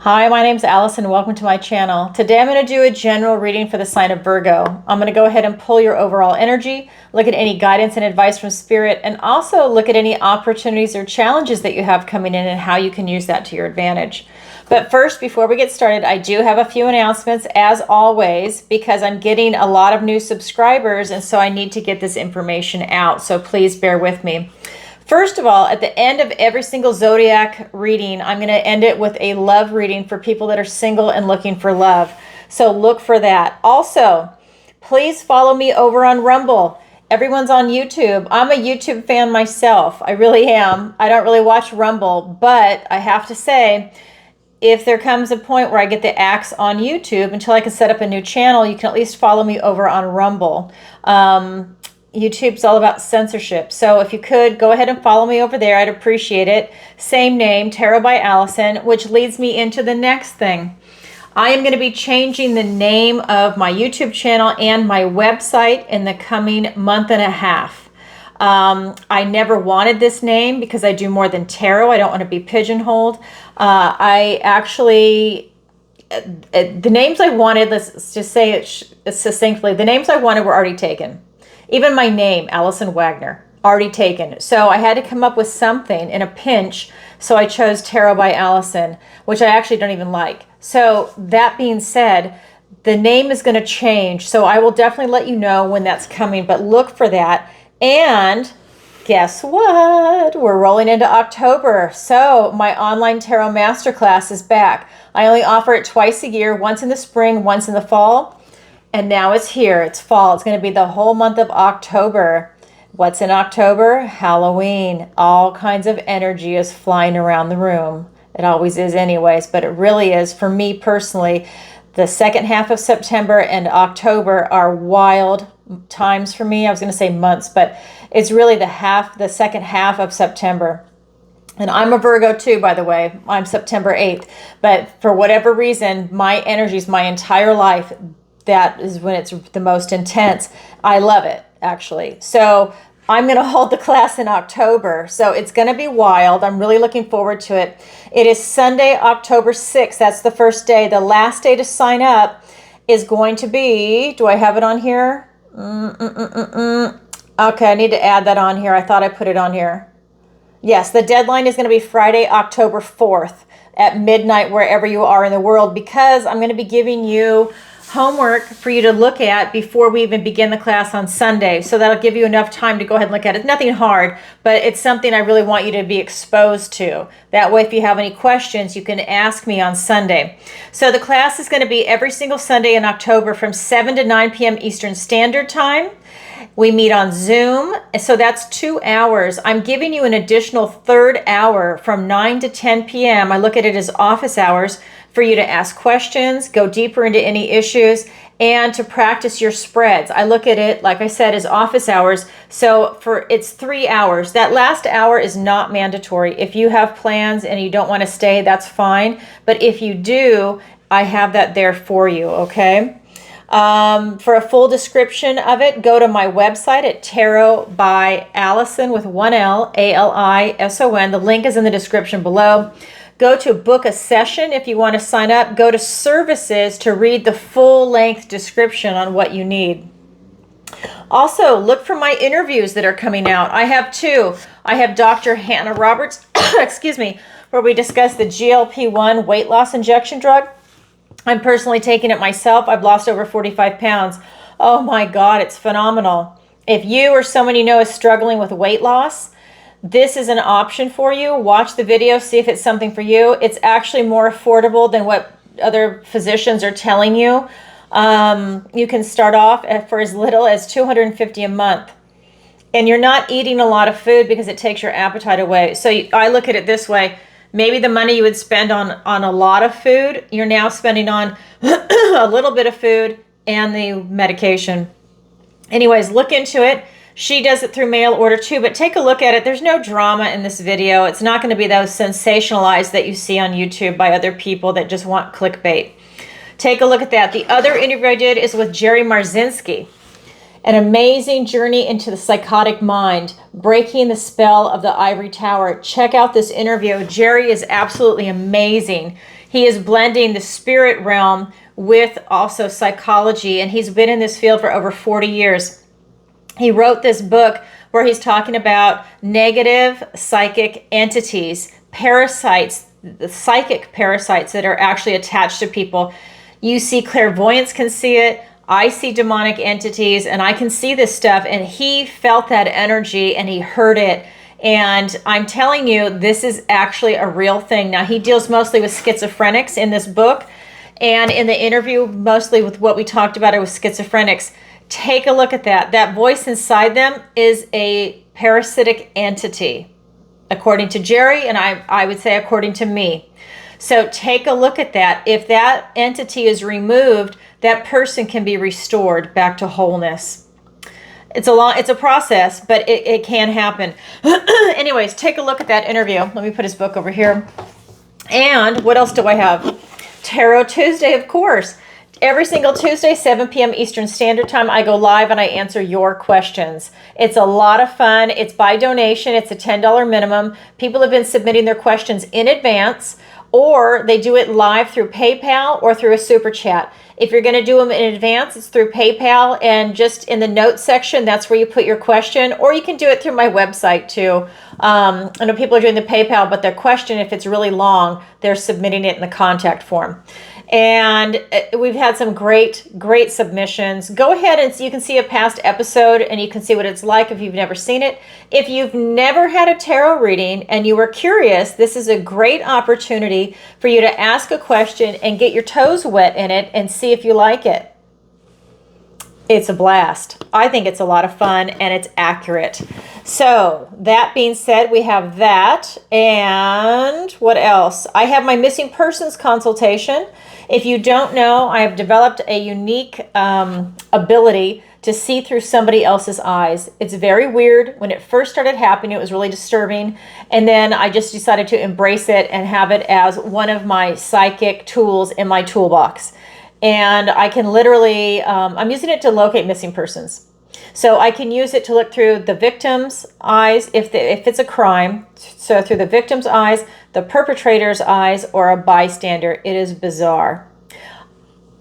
Hi, my name's Alice and welcome to my channel. Today I'm going to do a general reading for the sign of Virgo. I'm going to go ahead and pull your overall energy, look at any guidance and advice from Spirit, and also look at any opportunities or challenges that you have coming in and how you can use that to your advantage. But first, before we get started, I do have a few announcements as always because I'm getting a lot of new subscribers and so I need to get this information out. So please bear with me. First of all, at the end of every single zodiac reading, I'm going to end it with a love reading for people that are single and looking for love. So look for that. Also, please follow me over on Rumble. Everyone's on YouTube. I'm a YouTube fan myself. I really am. I don't really watch Rumble, but I have to say, if there comes a point where I get the axe on YouTube, until I can set up a new channel, you can at least follow me over on Rumble. YouTube's all about censorship. So if you could, go ahead and follow me over there. I'd appreciate it. Same name, Tarot by Allison, which leads me into the next thing. I am going to be changing the name of my YouTube channel and my website in the coming month and a half. I never wanted this name because I do more than tarot. I don't want to be pigeonholed. I actually... the names I wanted, let's just say it succinctly, the names I wanted were already taken. Even my name, Allison Wagner, already taken. So I had to come up with something in a pinch. So I chose Tarot by Allison, which I actually don't even like. So that being said, the name is going to change. So I will definitely let you know when that's coming, but look for that. And guess what? We're rolling into October. So my online tarot masterclass is back. I only offer it twice a year, once in the spring, once in the fall. And now it's here. It's fall. It's going to be the whole month of October. What's in October? Halloween. All kinds of energy is flying around the room. It always is anyways, but it really is. For me personally, the second half of September and October are wild times for me. I was going to say months, but it's really the second half of September. And I'm a Virgo too, by the way. I'm September 8th. But for whatever reason, my energies, my entire life, that is when it's the most intense. I love it, actually. So I'm going to hold the class in October. So it's going to be wild. I'm really looking forward to it. It is Sunday, October 6th. That's the first day. The last day to sign up is going to be, do I have it on here? Okay, I need to add that on here. I thought I put it on here. Yes, the deadline is going to be Friday, October 4th at midnight, wherever you are in the world, because I'm going to be giving you homework for you to look at before we even begin the class on Sunday. So that'll give you enough time to go ahead and look at it. Nothing hard, but it's something I really want you to be exposed to. That way, if you have any questions, you can ask me on Sunday. So the class is going to be every single Sunday in October from 7 to 9 p.m. Eastern Standard Time. We meet on Zoom, so that's 2 hours. I'm giving you an additional third hour from 9 to 10 p.m. I look at it as office hours for you to ask questions, go deeper into any issues, and to practice your spreads. I look at it, like I said, as office hours. So it's 3 hours. That last hour is not mandatory. If you have plans and you don't want to stay, that's fine. But if you do, I have that there for you, okay? For a full description of it, go to my website at Tarot by Allison with one L, ALISON. The link is in the description below. Go to book a session if you want to sign up. Go to services to read the full length description on what you need. Also, look for my interviews that are coming out. I have two. I have Dr. Hannah Roberts, excuse me, where we discuss the GLP-1 weight loss injection drug. I'm personally taking it myself. I've lost over 45 pounds. Oh my God, it's phenomenal. If you or someone you know is struggling with weight loss, this is an option for you. Watch the video, see if it's something for you. It's actually more affordable than what other physicians are telling you. You can start off for as little as $250 a month. And you're not eating a lot of food because it takes your appetite away. So I look at it this way. Maybe the money you would spend on a lot of food, you're now spending on a little bit of food and the medication. Anyways, look into it. She does it through mail order too, but take a look at it. There's no drama in this video. It's not going to be those sensationalized that you see on YouTube by other people that just want clickbait. Take a look at that. The other interview I did is with Jerry Marzinski. An amazing journey into the psychotic mind, breaking the spell of the ivory tower. Check out this interview. Jerry is absolutely amazing. He is blending the spirit realm with also psychology, and he's been in this field for over 40 years. He wrote this book where he's talking about negative psychic entities, parasites, the psychic parasites that are actually attached to people. You see clairvoyants can see it. I see demonic entities, and I can see this stuff, and he felt that energy and he heard it. And I'm telling you, this is actually a real thing. Now, he deals mostly with schizophrenics in this book, and in the interview, mostly with what we talked about it with schizophrenics. Take a look at that. That voice inside them is a parasitic entity, according to Jerry, and I would say according to me. So take a look at that. If that entity is removed, that person can be restored back to wholeness. It's a process, but it can happen. Anyways, take a look at that interview. Let me put his book over here. And what else do I have? Tarot Tuesday, of course. Every single Tuesday, 7 p.m. Eastern Standard Time, I go live and I answer your questions. It's a lot of fun. It's by donation. It's a $10 minimum. People have been submitting their questions in advance, or they do it live through PayPal or through a super chat. If you're going to do them in advance, it's through PayPal, and just in the notes section, that's where you put your question, or you can do it through my website too. I know people are doing the PayPal, but their question, if it's really long, they're submitting it in the contact form. And we've had some great submissions. Go ahead and you can see a past episode, and you can see what it's like if you've never seen it. If you've never had a tarot reading and you were curious, this is a great opportunity for you to ask a question and get your toes wet in it and see if you like it. It's a blast. I think it's a lot of fun, and it's accurate. So that being said, we have that. And what else? I have my missing persons consultation. If you don't know, I have developed a unique ability to see through somebody else's eyes. It's very weird. When it first started happening, it was really disturbing. And then I just decided to embrace it and have it as one of my psychic tools in my toolbox. And I can literally, I'm using it to locate missing persons. So I can use it to look through the victim's eyes if it's a crime. So through the victim's eyes, the perpetrator's eyes, or a bystander. It is bizarre.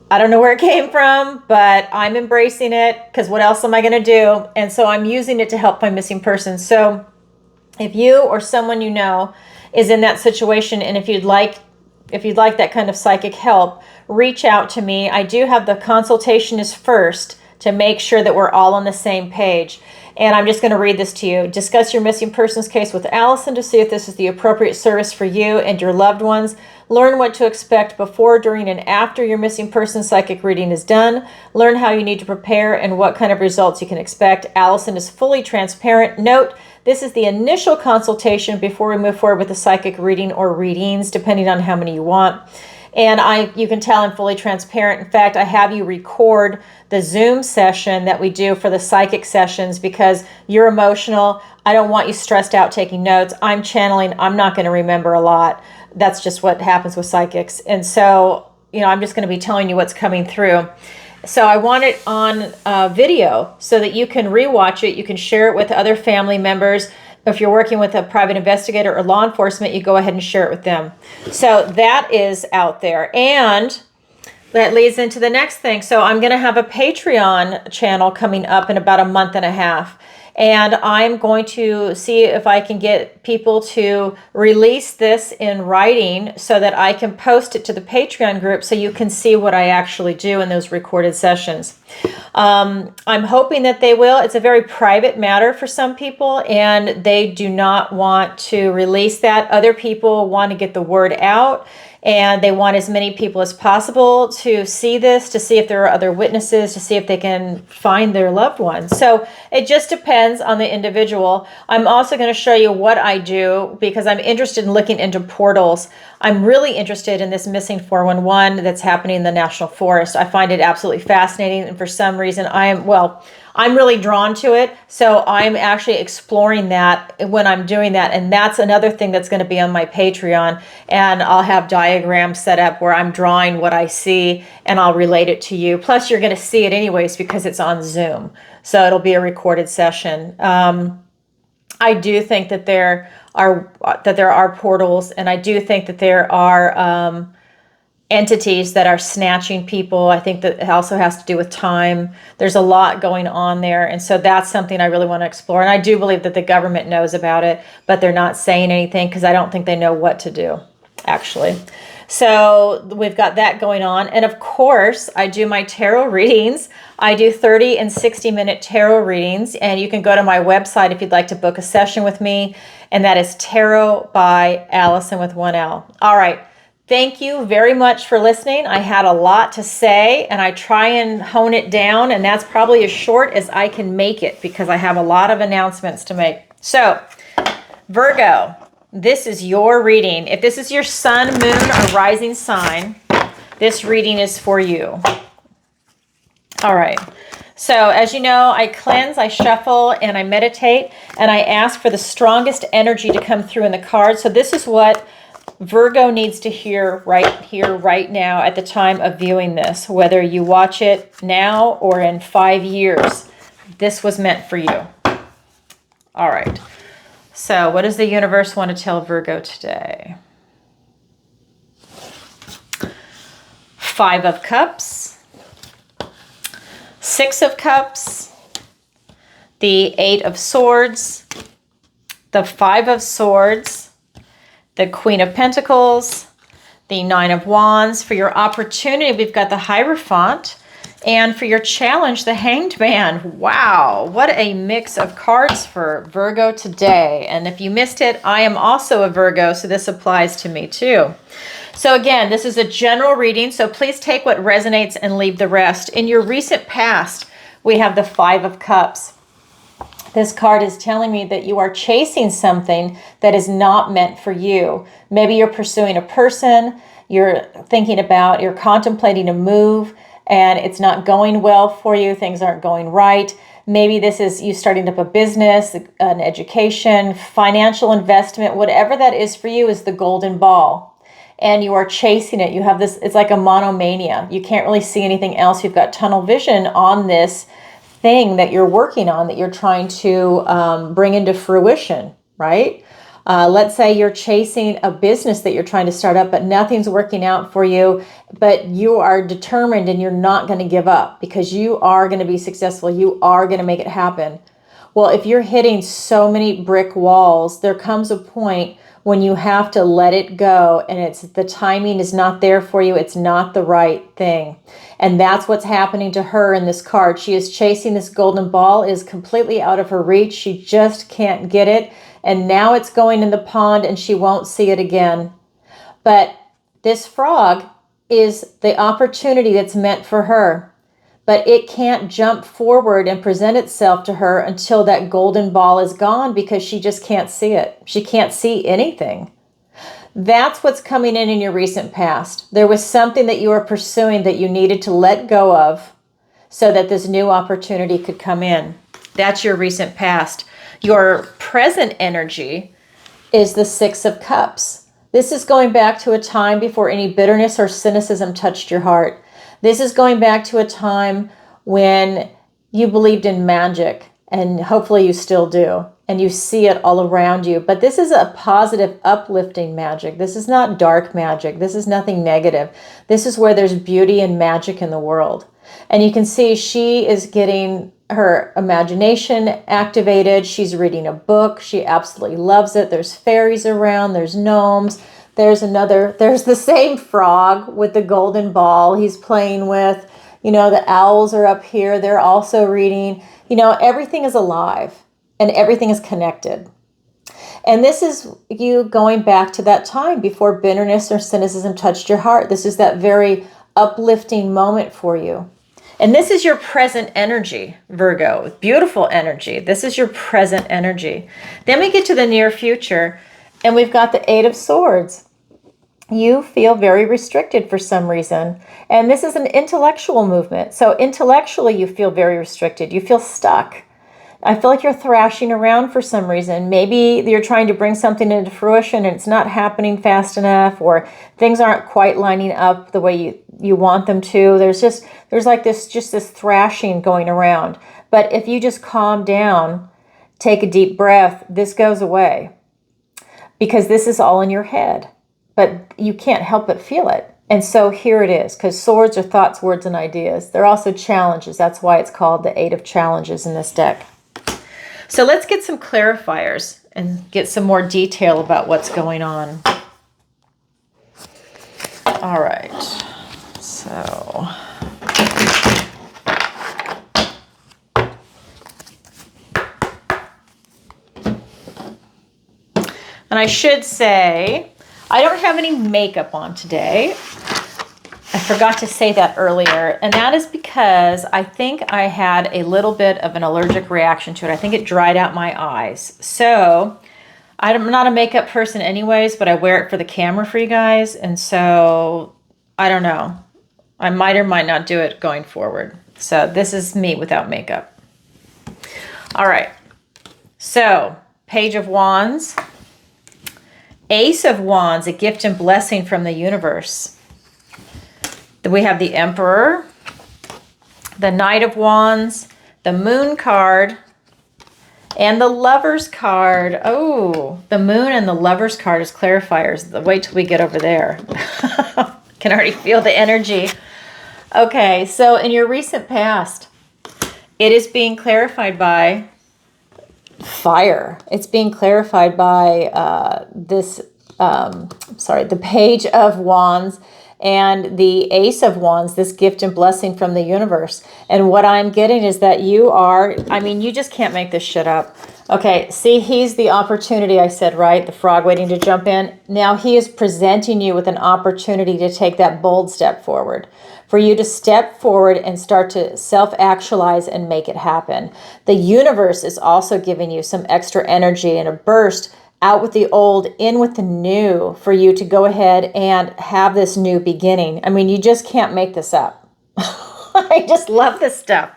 I don't know where it came from, but I'm embracing it, because what else am I going to do? And so I'm using it to help find missing persons. So if you or someone you know is in that situation, and if you'd like that kind of psychic help, reach out to me. I do have the consultation is first to make sure that we're all on the same page. And I'm just going to read this to you. Discuss your missing persons case with Allison to see if this is the appropriate service for you and your loved ones. Learn what to expect before, during, and after your missing person psychic reading is done. Learn how you need to prepare and what kind of results you can expect. Allison is fully transparent. Note, this is the initial consultation before we move forward with a psychic reading or readings, depending on how many you want. And you can tell I'm fully transparent. In fact, I have you record the Zoom session that we do for the psychic sessions, because you're emotional. I don't want you stressed out taking notes. I'm channeling. I'm not going to remember a lot. That's just what happens with psychics. And so, I'm just going to be telling you what's coming through. So I want it on video so that you can rewatch it. You can share it with other family members. If you're working with a private investigator or law enforcement, you go ahead and share it with them. So that is out there. And that leads into the next thing. So I'm going to have a Patreon channel coming up in about a month and a half. And I'm going to see if I can get people to release this in writing so that I can post it to the Patreon group so you can see what I actually do in those recorded sessions. I'm hoping that they will. It's a very private matter for some people, and they do not want to release that. Other people want to get the word out, and they want as many people as possible to see this, to see if there are other witnesses, to see if they can find their loved ones. So it just depends on the individual. I'm also going to show you what I do, because I'm interested in looking into portals. I'm really interested in this missing 411 that's happening in the National Forest. I find it absolutely fascinating, and for some reason I'm really drawn to it. So I'm actually exploring that when I'm doing that. And that's another thing that's going to be on my Patreon. And I'll have diagrams set up where I'm drawing what I see, and I'll relate it to you. Plus, you're going to see it anyways because it's on Zoom. So it'll be a recorded session. I do think that there are portals, and I do think that there are entities that are snatching people. I think that it also has to do with time. There's a lot going on there. And so that's something I really want to explore. And I do believe that the government knows about it, but they're not saying anything because I don't think they know what to do, actually. So we've got that going on. And of course, I do my tarot readings. I do 30 and 60-minute tarot readings. And you can go to my website if you'd like to book a session with me. And that is Tarot by Allison with 1L. All right. Thank you very much for listening. I had a lot to say, and I try and hone it down, and that's probably as short as I can make it because I have a lot of announcements to make. So, Virgo, this is your reading. If this is your sun, moon, or rising sign, this reading is for you. All right. So, as you know, I cleanse, I shuffle, and I meditate, and I ask for the strongest energy to come through in the cards. So this is what Virgo needs to hear right here, right now, at the time of viewing this, whether you watch it now or in 5 years. This was meant for you. All right. So what does the universe want to tell Virgo today? 5 of Cups, 6 of Cups, the 8 of Swords, the 5 of Swords, the Queen of Pentacles, the 9 of Wands. For your opportunity, we've got the Hierophant. And for your challenge, the Hanged Man. Wow, what a mix of cards for Virgo today. And if you missed it, I am also a Virgo, so this applies to me too. So again, this is a general reading, so please take what resonates and leave the rest. In your recent past, we have the 5 of Cups. This card is telling me that you are chasing something that is not meant for you. Maybe you're pursuing a person, you're contemplating a move, and it's not going well for you. Things aren't going right. Maybe this is you starting up a business, an education, financial investment, whatever that is for you is the golden ball. And you are chasing it. You have this, it's like a monomania. You can't really see anything else. You've got tunnel vision on this thing that you're working on, that you're trying to bring into fruition, right? Let's say you're chasing a business that you're trying to start up, but nothing's working out for you, but you are determined and you're not going to give up because you are going to be successful. You are going to make it happen. Well, if you're hitting so many brick walls, there comes a point when you have to let it go, and it's the timing is not there for you. It's not the right thing. And that's what's happening to her in this card. She is chasing this golden ball, is completely out of her reach. She just can't get it. And now it's going in the pond and she won't see it again. But this frog is the opportunity that's meant for her. But it can't jump forward and present itself to her until that golden ball is gone because she just can't see it. She can't see anything. That's what's coming in your recent past. There was something that you were pursuing that you needed to let go of so that this new opportunity could come in. That's your recent past. Your present energy is the 6 of Cups. This is going back to a time before any bitterness or cynicism touched your heart. This is going back to a time when you believed in magic, and hopefully you still do, and you see it all around you. But this is a positive, uplifting magic. This is not dark magic. This is nothing negative. This is where there's beauty and magic in the world. And you can see she is getting her imagination activated. She's reading a book. She absolutely loves it. There's fairies around. There's gnomes. There's the same frog with the golden ball he's playing with. You know, the owls are up here. They're also reading. You know, everything is alive and everything is connected. And this is you going back to that time before bitterness or cynicism touched your heart. This is that very uplifting moment for you. And this is your present energy, Virgo. Beautiful energy. This is your present energy. Then we get to the near future. And we've got the 8 of Swords. You feel very restricted for some reason. And this is an intellectual movement. So intellectually, you feel very restricted. You feel stuck. I feel like you're thrashing around for some reason. Maybe you're trying to bring something into fruition and it's not happening fast enough, or things aren't quite lining up the way you want them to. There's like this thrashing going around. But if you just calm down, take a deep breath, this goes away. Because this is all in your head, but you can't help but feel it. And so here it is, because swords are thoughts, words, and ideas. They're also challenges. That's why it's called the Eight of Challenges in this deck. So let's get some clarifiers and get some more detail about what's going on. All right. So... and I should say, I don't have any makeup on today. I forgot to say that earlier, and that is because I think I had a little bit of an allergic reaction to it. I think it dried out my eyes. So I'm not a makeup person anyways, but I wear it for the camera for you guys, and so I don't know. I might or might not do it going forward. So this is me without makeup. All right. So Page of Wands. Ace of Wands, a gift and blessing from the universe. Then we have the Emperor, the Knight of Wands, the Moon card, and the Lover's card. Oh, the Moon and the Lover's card as clarifiers. Wait till we get over there. Can already feel the energy. Okay, so in your recent past, it is being clarified by fire. It's being clarified by the Page of Wands and the Ace of Wands, this gift and blessing from the universe. And what I'm getting is that you are, I mean, you just can't make this shit up. Okay, see, he's the opportunity, I said, right? The frog waiting to jump in. Now he is presenting you with an opportunity to take that bold step forward, for you to step forward and start to self-actualize and make it happen. The universe is also giving you some extra energy and a burst out with the old, in with the new, for you to go ahead and have this new beginning. I mean, you just can't make this up. I just love this stuff.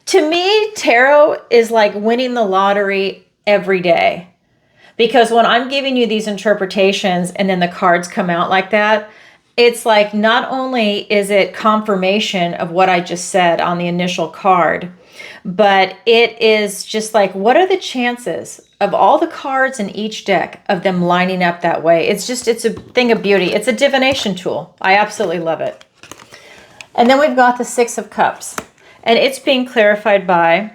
To me, tarot is like winning the lottery every day. Because when I'm giving you these interpretations and then the cards come out like that, it's like not only is it confirmation of what I just said on the initial card, but it is just like, what are the chances of all the cards in each deck of them lining up that way? It's a thing of beauty. It's a divination tool. I absolutely love it. And then we've got the Six of Cups. And it's being clarified by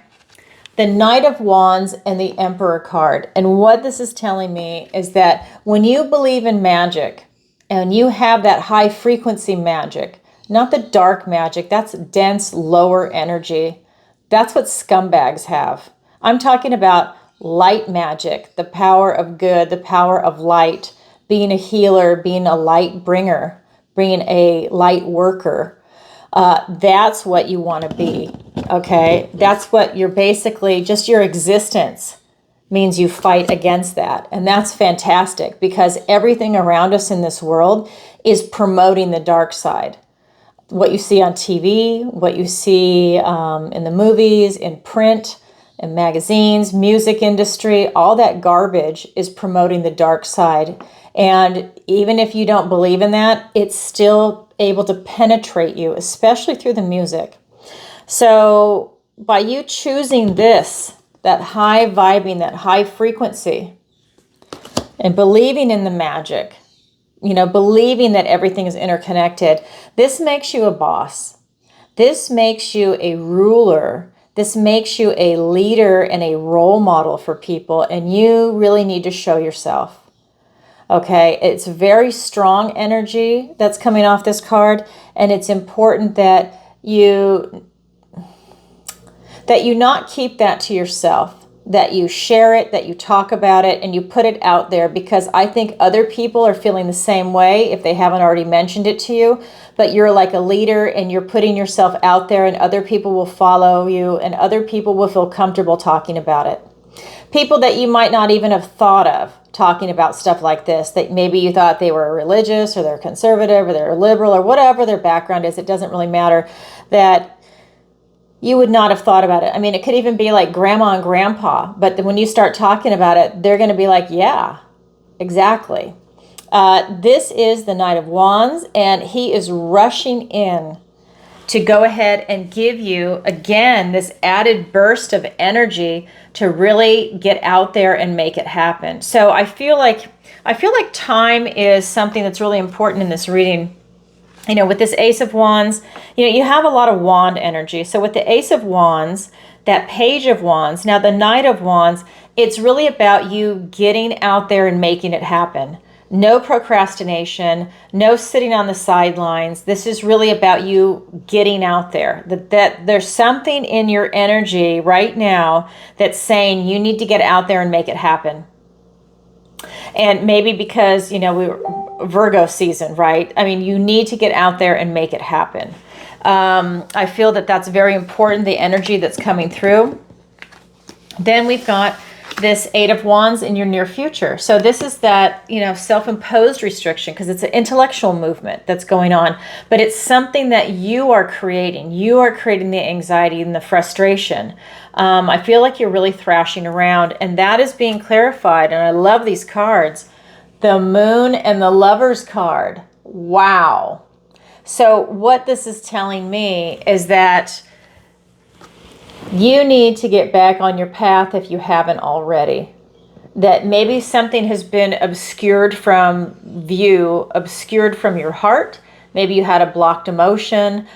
the Knight of Wands and the Emperor card. And what this is telling me is that when you believe in magic and you have that high frequency magic, not the dark magic, that's dense, lower energy. That's what scumbags have. I'm talking about light magic, the power of good, the power of light, being a healer, being a light bringer, being a light worker. That's what you want to be, okay? That's what you're basically, just your existence means you fight against that. And that's fantastic, because everything around us in this world is promoting the dark side. What you see on TV, what you see in the movies, in print, in magazines, music industry, all that garbage is promoting the dark side. And even if you don't believe in that, it's still able to penetrate you, especially through the music. So by you choosing this, that high vibing, that high frequency, and believing in the magic, you know, believing that everything is interconnected, this makes you a boss. This makes you a ruler. This makes you a leader and a role model for people, and you really need to show yourself. Okay, it's very strong energy that's coming off this card, and it's important that you not keep that to yourself, that you share it, that you talk about it, and you put it out there, because I think other people are feeling the same way if they haven't already mentioned it to you. But you're like a leader and you're putting yourself out there, and other people will follow you, and other people will feel comfortable talking about it. People that you might not even have thought of talking about stuff like this, that maybe you thought they were religious or they're conservative or they're liberal or whatever their background is, it doesn't really matter, that you would not have thought about it. I mean, it could even be like grandma and grandpa, but when you start talking about it, they're going to be like, yeah, exactly. This is the Knight of Wands, and he is rushing in to go ahead and give you, again, this added burst of energy to really get out there and make it happen. So I feel like time is something that's really important in this reading. With this Ace of Wands, you have a lot of wand energy. So with the Ace of Wands, that Page of Wands, now the Knight of Wands, it's really about you getting out there and making it happen. No procrastination, no sitting on the sidelines. This is really about you getting out there. That there's something in your energy right now that's saying you need to get out there and make it happen. And maybe because, we're Virgo season, right? I mean, you need to get out there and make it happen. I feel that that's very important, the energy that's coming through. Then we've got this Eight of Wands in your near future. So this is that, self-imposed restriction, because it's an intellectual movement that's going on, but it's something that you are creating. You are creating the anxiety and the frustration. I feel like you're really thrashing around, and that is being clarified. And I love these cards. The Moon and the Lover's card. Wow. So what this is telling me is that you need to get back on your path if you haven't already. That maybe something has been obscured from view, obscured from your heart. Maybe you had a blocked emotion.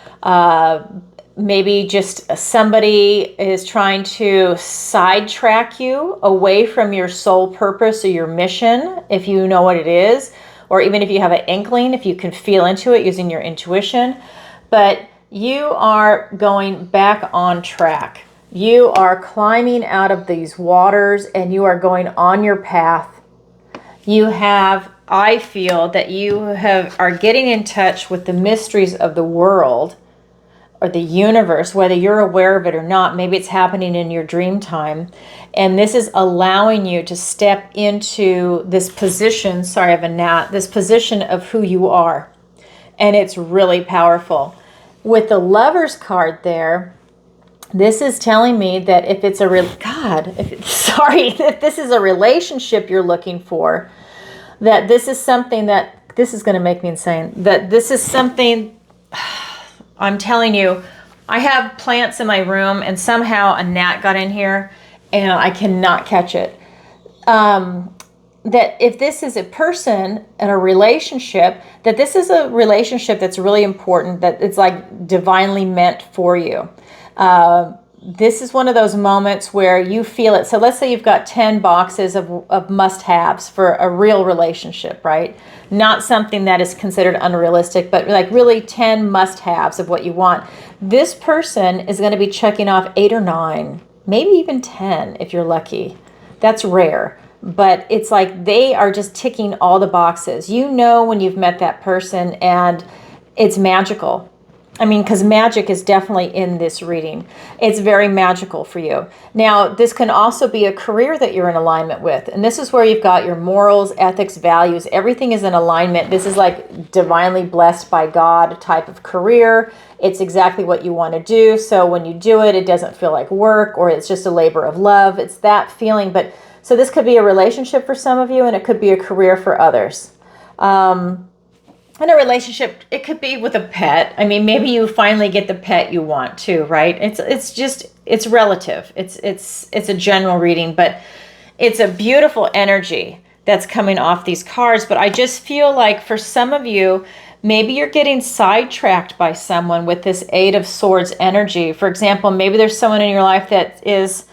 Maybe just somebody is trying to sidetrack you away from your soul purpose or your mission, if you know what it is, or even if you have an inkling, if you can feel into it using your intuition. But you are going back on track. You are climbing out of these waters and you are going on your path. I feel that you are getting in touch with the mysteries of the world or the universe, whether you're aware of it or not. Maybe it's happening in your dream time. And this is allowing you to step into this position, sorry, I have a gnat, this position of who you are. And it's really powerful. With the Lover's card there, this is telling me that if it's if this is a relationship you're looking for, that this is something this is going to make me insane, that this is something, I'm telling you, I have plants in my room and somehow a gnat got in here and I cannot catch it. That if this is a person and a relationship, that this is a relationship that's really important, that it's like divinely meant for you. This is one of those moments where you feel it. So let's say you've got 10 boxes of must-haves for a real relationship, right? Not something that is considered unrealistic, but like really 10 must-haves of what you want. This person is going to be checking off 8 or 9, maybe even 10 if you're lucky. That's rare. But it's like they are just ticking all the boxes. You know when you've met that person, and it's magical. I mean, because magic is definitely in this reading. It's very magical for you. Now, this can also be a career that you're in alignment with. And this is where you've got your morals, ethics, values. Everything is in alignment. This is like divinely blessed by God type of career. It's exactly what you want to do. So when you do it, it doesn't feel like work, or it's just a labor of love. It's that feeling. But so this could be a relationship for some of you, and it could be a career for others. In a relationship, it could be with a pet. I mean, maybe you finally get the pet you want too, right? It's relative. It's a general reading, but it's a beautiful energy that's coming off these cards. But I just feel like for some of you, maybe you're getting sidetracked by someone with this Eight of Swords energy. For example, maybe there's someone in your life that is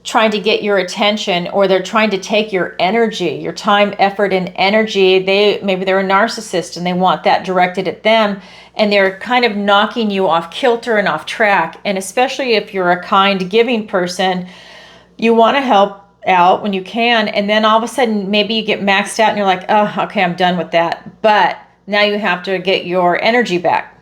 trying to get your attention, or they're trying to take your energy, your time, effort, and energy. Maybe they're a narcissist and they want that directed at them, and they're kind of knocking you off kilter and off track. And especially if you're a kind, giving person, you want to help out when you can, and then all of a sudden maybe you get maxed out and you're like, oh, okay, I'm done with that. But now you have to get your energy back.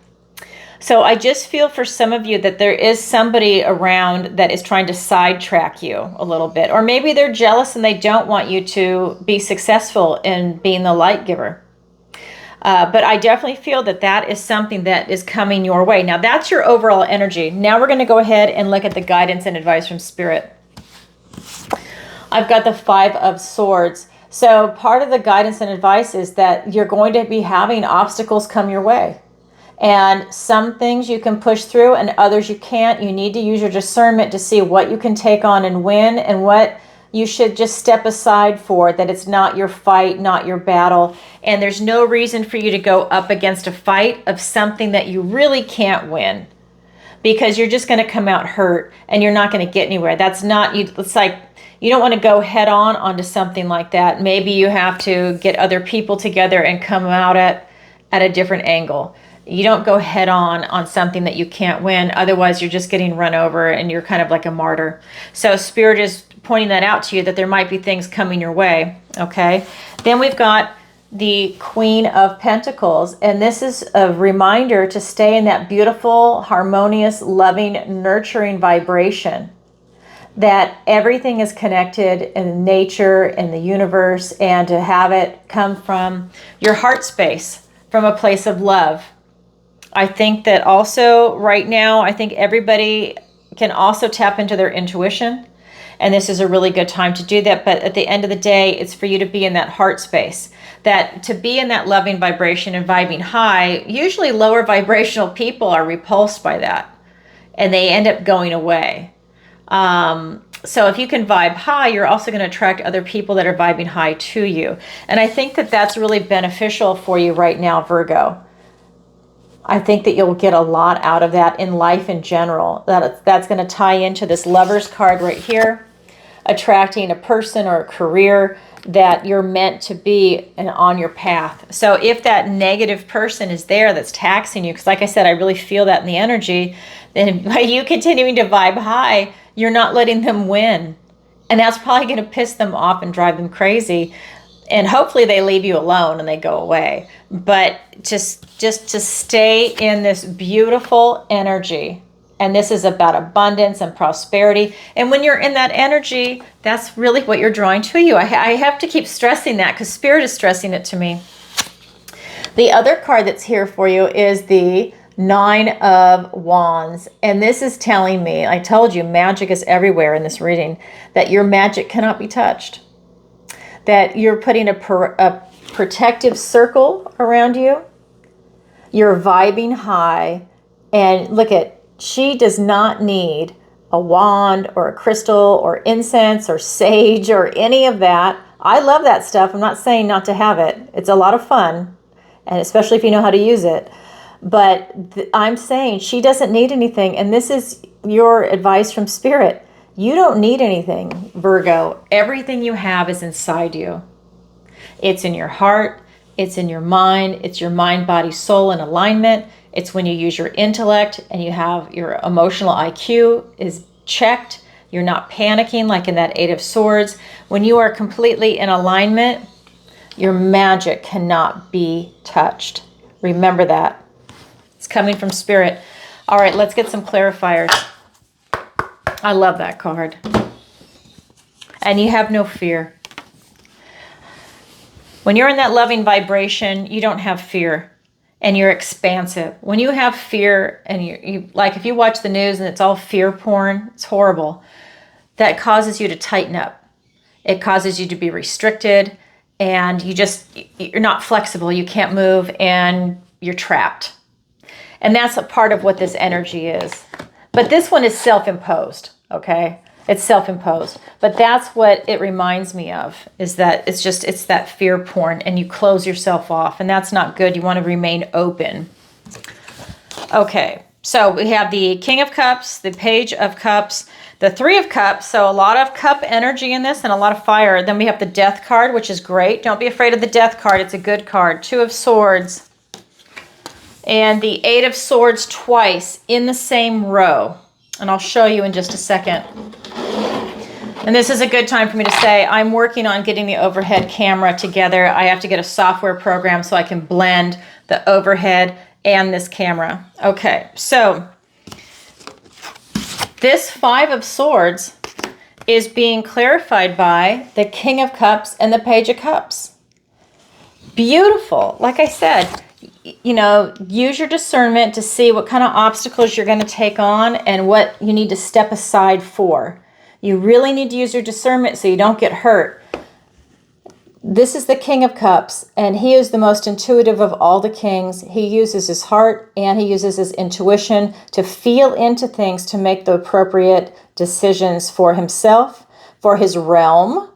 So I just feel for some of you that there is somebody around that is trying to sidetrack you a little bit. Or maybe they're jealous and they don't want you to be successful in being the light giver. But I definitely feel that that is something that is coming your way. Now that's your overall energy. Now we're going to go ahead and look at the guidance and advice from Spirit. I've got the Five of Swords. So part of the guidance and advice is that you're going to be having obstacles come your way. And some things you can push through and others you can't. You need to use your discernment to see what you can take on and win, and what you should just step aside for it, that it's not your fight, not your battle. And there's no reason for you to go up against a fight of something that you really can't win, because you're just going to come out hurt and you're not going to get anywhere. That's not you. It's like you don't want to go head on onto something like that. Maybe you have to get other people together and come out at a different angle. You don't go head on something that you can't win. Otherwise, you're just getting run over and you're kind of like a martyr. So Spirit is pointing that out to you, that there might be things coming your way. Okay. Then we've got the Queen of Pentacles. And this is a reminder to stay in that beautiful, harmonious, loving, nurturing vibration. That everything is connected in nature, in the universe, and to have it come from your heart space, from a place of love. I think that also right now, I think everybody can also tap into their intuition. And this is a really good time to do that. But at the end of the day, it's for you to be in that heart space. That to be in that loving vibration and vibing high, usually lower vibrational people are repulsed by that. And they end up going away. So if you can vibe high, you're also going to attract other people that are vibing high to you. And I think that that's really beneficial for you right now, Virgo. I think that you'll get a lot out of that in life in general. That's going to tie into this Lovers card right here, attracting a person or a career that you're meant to be and on your path. So if that negative person is there that's taxing you, because like I said, I really feel that in the energy, then by you continuing to vibe high, you're not letting them win. And that's probably going to piss them off and drive them crazy. And hopefully they leave you alone and they go away. But just to stay in this beautiful energy. And this is about abundance and prosperity. And when you're in that energy, that's really what you're drawing to you. I have to keep stressing that because Spirit is stressing it to me. The other card that's here for you is the Nine of Wands. And this is telling me, I told you, magic is everywhere in this reading, that your magic cannot be touched. That you're putting a protective circle around you. You're vibing high. And look at, she does not need a wand or a crystal or incense or sage or any of that. I love that stuff. I'm not saying not to have it. It's a lot of fun, and especially if you know how to use it. But I'm saying she doesn't need anything. And this is your advice from Spirit. You don't need anything, Virgo. Everything you have is inside you. It's in your heart. It's in your mind. It's your mind, body, soul in alignment. It's when you use your intellect and you have your emotional IQ is checked. You're not panicking like in that Eight of Swords. When you are completely in alignment, your magic cannot be touched. Remember that. It's coming from Spirit. All right, let's get some clarifiers. I love that card. And you have no fear. When you're in that loving vibration, you don't have fear. And you're expansive. When you have fear, and you like if you watch the news and it's all fear porn, it's horrible. That causes you to tighten up. It causes you to be restricted, and you're not flexible. You can't move, and you're trapped. And that's a part of what this energy is. But this one is self-imposed, okay? It's self-imposed. But that's what it reminds me of, is that it's that fear porn, and you close yourself off, and that's not good. You want to remain open. Okay, so we have the King of Cups, the Page of Cups, the Three of Cups, so a lot of cup energy in this and a lot of fire. Then we have the Death card, which is great. Don't be afraid of the Death card. It's a good card. Two of Swords. And the Eight of Swords twice in the same row. And I'll show you in just a second. And this is a good time for me to say, I'm working on getting the overhead camera together. I have to get a software program so I can blend the overhead and this camera. Okay, so this Five of Swords is being clarified by the King of Cups and the Page of Cups. Beautiful. Like I said, you know, use your discernment to see what kind of obstacles you're going to take on and what you need to step aside for. You really need to use your discernment so you don't get hurt. This is the King of Cups, and he is the most intuitive of all the kings. He uses his heart and he uses his intuition to feel into things to make the appropriate decisions for himself, for his realm,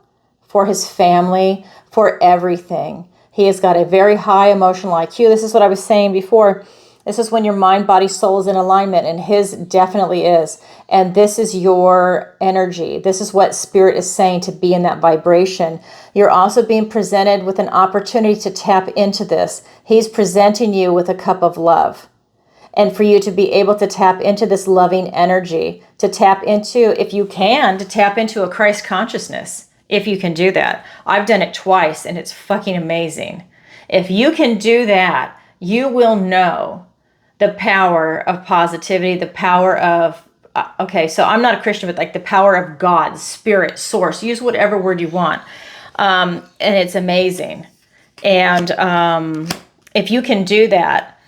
for his family, for everything. He has got a very high emotional IQ. This is what I was saying before. This is when your mind, body, soul is in alignment, and his definitely is. And this is your energy. This is what Spirit is saying, to be in that vibration. You're also being presented with an opportunity to tap into this. He's presenting you with a cup of love. And for you to be able to tap into this loving energy, to tap into, if you can, to tap into a Christ consciousness, if you can do that. I've done it twice, and it's fucking amazing. If you can do that, you will know the power of positivity, the power of, okay, so I'm not a Christian, but like the power of God, Spirit, Source, use whatever word you want. And it's amazing. And if you can do that,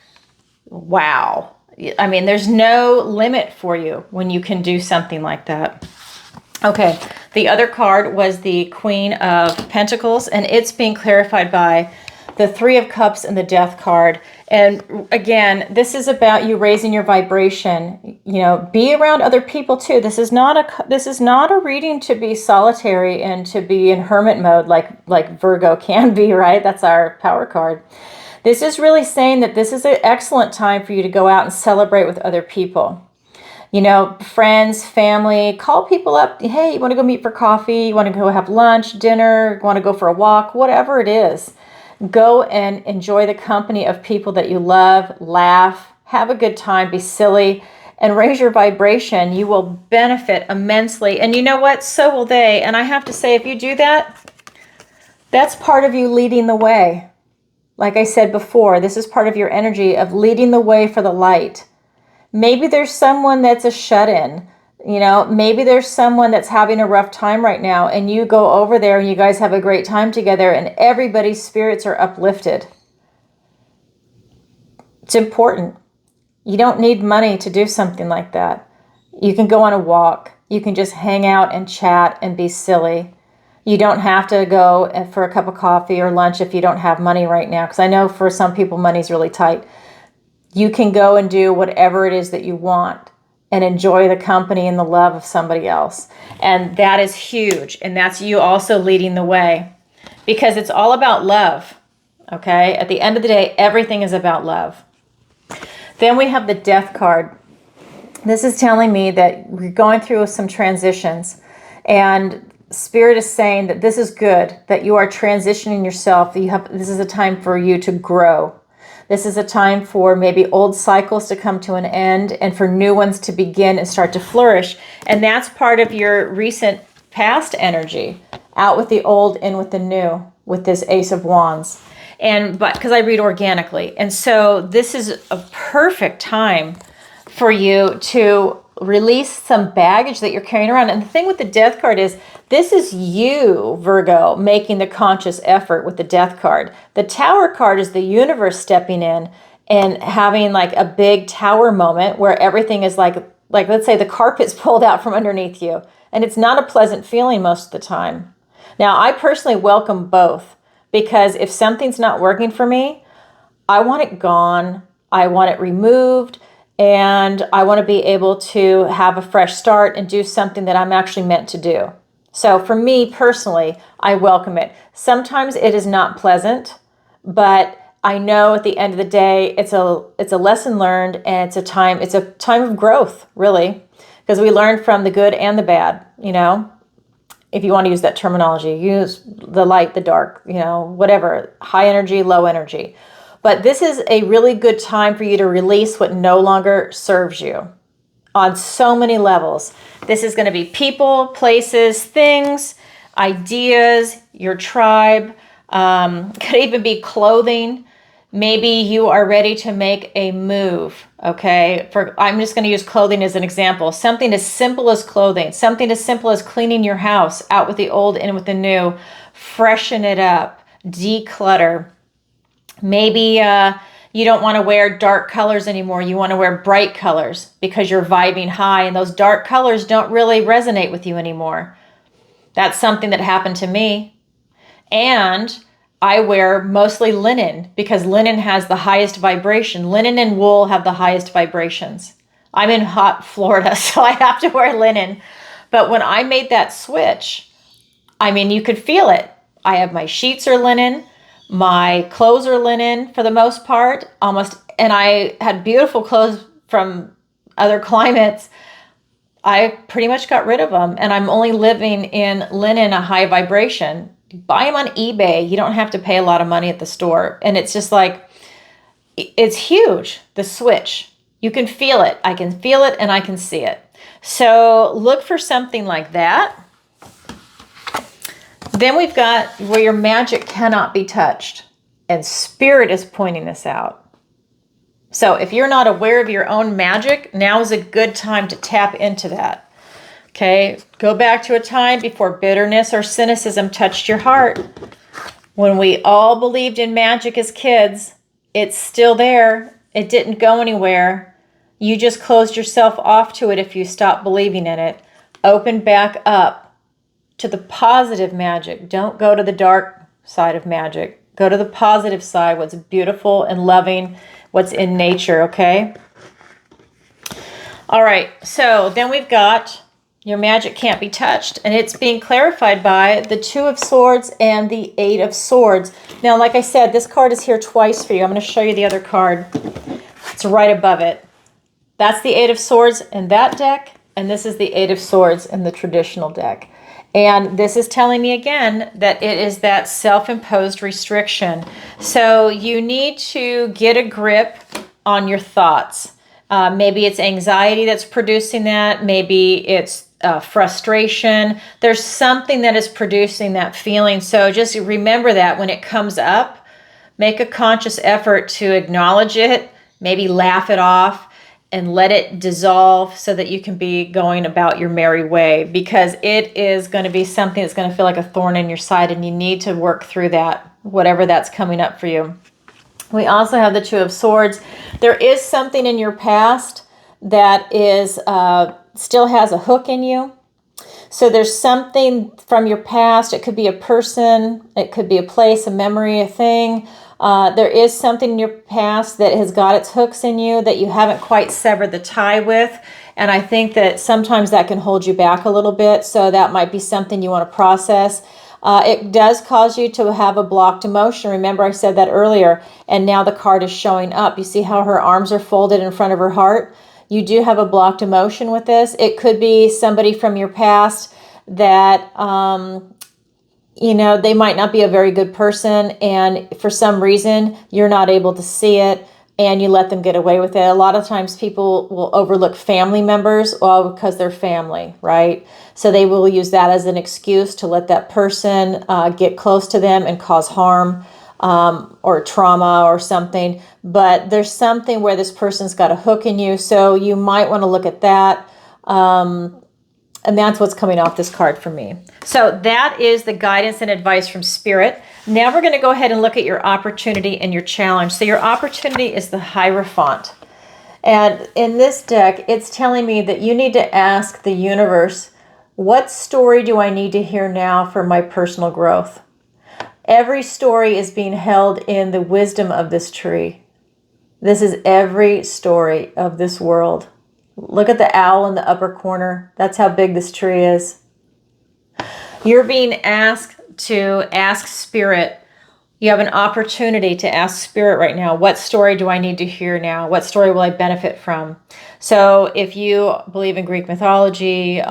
wow. I mean, there's no limit for you when you can do something like that. Okay, the other card was the Queen of Pentacles, and it's being clarified by the Three of Cups and the Death card. And again, this is about you raising your vibration. You know, be around other people too. This is not a reading to be solitary and to be in hermit mode like Virgo can be, right? That's our power card. This is really saying that this is an excellent time for you to go out and celebrate with other people. You know, friends, family, call people up. Hey, you want to go meet for coffee? You want to go have lunch, dinner? You want to go for a walk? Whatever it is. Go and enjoy the company of people that you love, laugh, have a good time, be silly, and raise your vibration. You will benefit immensely. And you know what? So will they. And I have to say, if you do that, that's part of you leading the way. Like I said before, this is part of your energy of leading the way for the light. Maybe there's someone that's a shut-in. You know, maybe there's someone that's having a rough time right now, and you go over there and you guys have a great time together and everybody's spirits are uplifted. It's important. You don't need money to do something like that. You can go on a walk. You can just hang out and chat and be silly. You don't have to go for a cup of coffee or lunch if you don't have money right now, because I know for some people money's really tight. You can go and do whatever it is that you want and enjoy the company and the love of somebody else. And that is huge. And that's you also leading the way, because it's all about love. Okay? At the end of the day, everything is about love. Then we have the Death card. This is telling me that we're going through some transitions, and Spirit is saying that this is good, that you are transitioning yourself. This is a time for you to grow. This is a time for maybe old cycles to come to an end and for new ones to begin and start to flourish. And that's part of your recent past energy. Out with the old, in with the new, with this Ace of Wands. But because I read organically. And so this is a perfect time for you to release some baggage that you're carrying around. And the thing with the Death card is, this is you, Virgo, making the conscious effort with the Death card. The Tower card is the universe stepping in and having like a big tower moment where everything is like let's say the carpet's pulled out from underneath you. And it's not a pleasant feeling most of the time. Now, I personally welcome both, because if something's not working for me, I want it gone. I want it removed. And I want to be able to have a fresh start and do something that I'm actually meant to do. So for me personally, I welcome it. Sometimes it is not pleasant, but I know at the end of the day, it's a lesson learned, and it's a time of growth, really, because we learn from the good and the bad, you know. If you want to use that terminology, use the light, the dark, you know, whatever, high energy, low energy. But this is a really good time for you to release what no longer serves you on so many levels. This is going to be people, places, things, ideas, your tribe. Could even be clothing. Maybe you are ready to make a move, okay? I'm just going to use clothing as an example. Something as simple as clothing, something as simple as cleaning your house, out with the old, in with the new, freshen it up, declutter. Maybe you don't want to wear dark colors anymore. You want to wear bright colors because you're vibing high, and those dark colors don't really resonate with you anymore. That's something that happened to me. And I wear mostly linen because linen has the highest vibration. Linen and wool have the highest vibrations. I'm in hot Florida, so I have to wear linen. But when I made that switch, I mean, you could feel it. I have my sheets are linen, my clothes are linen for the most part, almost, and I had beautiful clothes from other climates. I pretty much got rid of them, and I'm only living in linen, a high vibration. Buy them on eBay. You don't have to pay a lot of money at the store. And it's just like, it's huge, the switch. You can feel it. I can feel it and I can see it. So look for something like that. Then we've got where your magic cannot be touched. And Spirit is pointing this out. So if you're not aware of your own magic, now is a good time to tap into that. Okay, go back to a time before bitterness or cynicism touched your heart. When we all believed in magic as kids, it's still there. It didn't go anywhere. You just closed yourself off to it if you stopped believing in it. Open back up to the positive magic. Don't go to the dark side of magic. Go to the positive side, what's beautiful and loving, what's in nature, okay? All right, so then we've got your magic can't be touched, and it's being clarified by the Two of Swords and the Eight of Swords. Now, like I said, this card is here twice for you. I'm going to show you the other card. It's right above it. That's the Eight of Swords in that deck, and this is the Eight of Swords in the traditional deck. And this is telling me again that it is that self-imposed restriction. So you need to get a grip on your thoughts. Maybe it's anxiety that's producing that. Maybe it's frustration. There's something that is producing that feeling. So just remember that when it comes up, make a conscious effort to acknowledge it, maybe laugh it off, and let it dissolve so that you can be going about your merry way, because it is going to be something that's going to feel like a thorn in your side, and you need to work through that, whatever that's coming up for you. We also have the Two of Swords. There is something in your past that is still has a hook in you. So there's something from your past. It could be a person, it could be a place, a memory, a thing. There is something in your past that has got its hooks in you that you haven't quite severed the tie with. And I think that sometimes that can hold you back a little bit. So that might be something you want to process. It does cause you to have a blocked emotion. Remember, I said that earlier. And now the card is showing up. You see how her arms are folded in front of her heart? You do have a blocked emotion with this. It could be somebody from your past that you know, they might not be a very good person, and for some reason you're not able to see it and you let them get away with it. A lot of times people will overlook family members, well, because they're family, right? So they will use that as an excuse to let that person get close to them and cause harm or trauma or something. But there's something where this person's got a hook in you, so you might want to look at that. And that's what's coming off this card for me. So that is the guidance and advice from Spirit. Now we're going to go ahead and look at your opportunity and your challenge. So your opportunity is the Hierophant. And in this deck, it's telling me that you need to ask the universe, what story do I need to hear now for my personal growth? Every story is being held in the wisdom of this tree. This is every story of this world. Look at the owl in the upper corner. That's how big this tree is. You're being asked to ask Spirit. You have an opportunity to ask Spirit right now, what story do I need to hear now? What story will I benefit from? So if you believe in Greek mythology,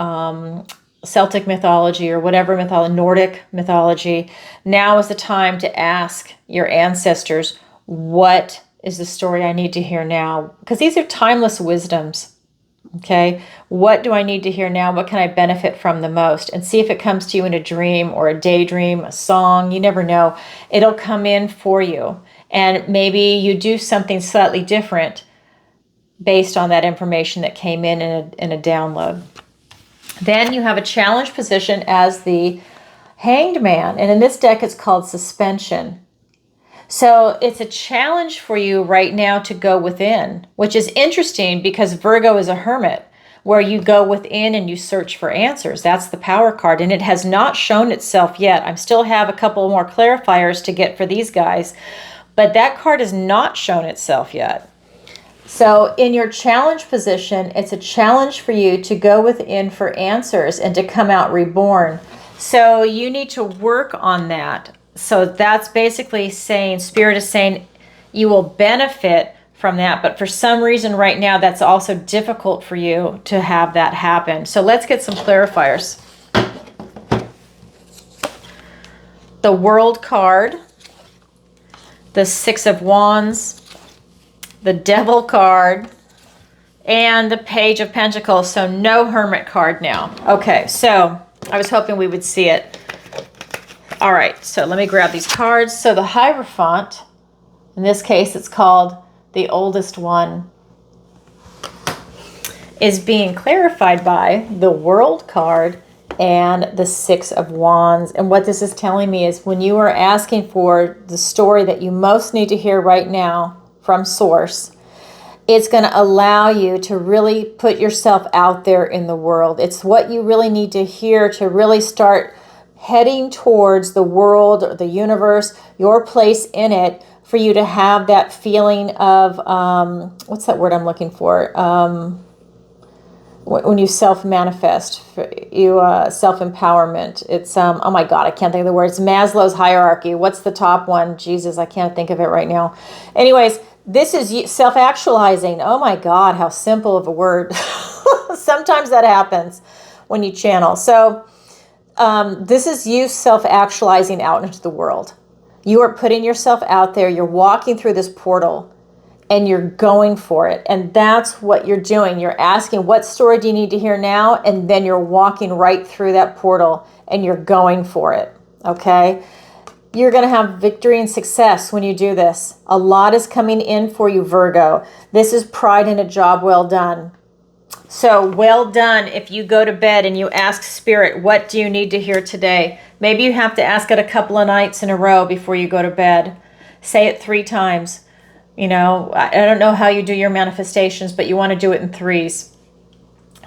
Celtic mythology, or whatever mythology, Nordic mythology, now is the time to ask your ancestors, what is the story I need to hear now? Because these are timeless wisdoms. Okay, what do I need to hear now? What can I benefit from the most? And see if it comes to you in a dream or a daydream, a song. You never know. It'll come in for you. And maybe you do something slightly different based on that information that came in a download. Then you have a challenge position as the Hanged Man. And in this deck, it's called Suspension. So it's a challenge for you right now to go within, which is interesting because Virgo is a hermit, where you go within and you search for answers. That's the Power card, and it has not shown itself yet. I still have a couple more clarifiers to get for these guys, but that card has not shown itself yet. So in your challenge position, it's a challenge for you to go within for answers and to come out reborn. So you need to work on that. So that's basically saying, Spirit is saying you will benefit from that. But for some reason right now, that's also difficult for you to have that happen. So let's get some clarifiers. The World card, the Six of Wands, the Devil card, and the Page of Pentacles. So no Hermit card now. Okay, so I was hoping we would see it. All right, so let me grab these cards. So the Hierophant, in this case, it's called the Oldest One, is being clarified by the World card and the Six of Wands. And what this is telling me is when you are asking for the story that you most need to hear right now from Source, it's going to allow you to really put yourself out there in the world. It's what you really need to hear to really start heading towards the world, or the universe, your place in it, for you to have that feeling of, what's that word I'm looking for? When you self-manifest, you self-empowerment. It's, oh my God, I can't think of the word. It's Maslow's hierarchy. What's the top one? Jesus, I can't think of it right now. Anyways, this is self-actualizing. Oh my God, how simple of a word. Sometimes that happens when you channel. So this is you self-actualizing out into the world. You are putting yourself out there. You're walking through this portal and you're going for it. And that's what you're doing. You're asking, what story do you need to hear now? And then you're walking right through that portal and you're going for it. Okay? You're going to have victory and success when you do this. A lot is coming in for you, Virgo. This is pride in a job well done. So well done if you go to bed and you ask Spirit, what do you need to hear today? Maybe you have to ask it a couple of nights in a row before you go to bed. Say it 3 times. You know, I don't know how you do your manifestations, but you want to do it in 3s.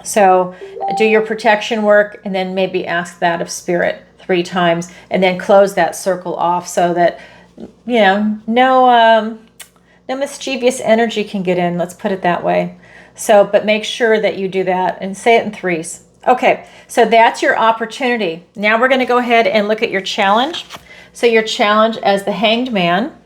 So do your protection work and then maybe ask that of Spirit 3 times and then close that circle off so that, you know, no mischievous energy can get in. Let's put it that way. So, but make sure that you do that and say it in 3s. Okay, so that's your opportunity. Now we're going to go ahead and look at your challenge. So your challenge as the Hanged Man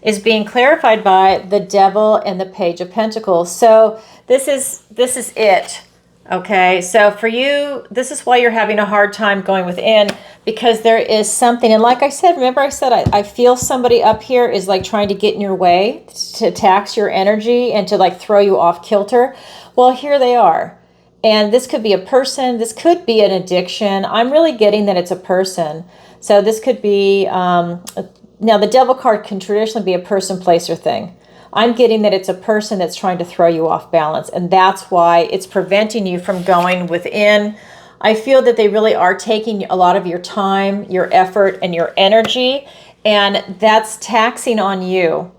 is being clarified by the Devil and the Page of Pentacles. So this is it. Okay, so for you, this is why you're having a hard time going within, because there is something, and like I said, remember I said I feel somebody up here is like trying to get in your way, to tax your energy and to like throw you off kilter. Well, here they are. And this could be a person, this could be an addiction. I'm really getting that it's a person. So this could be, now the Devil card can traditionally be a person, place, or thing. I'm getting that it's a person that's trying to throw you off balance, and that's why it's preventing you from going within. I feel that they really are taking a lot of your time, your effort, and your energy, and that's taxing on you.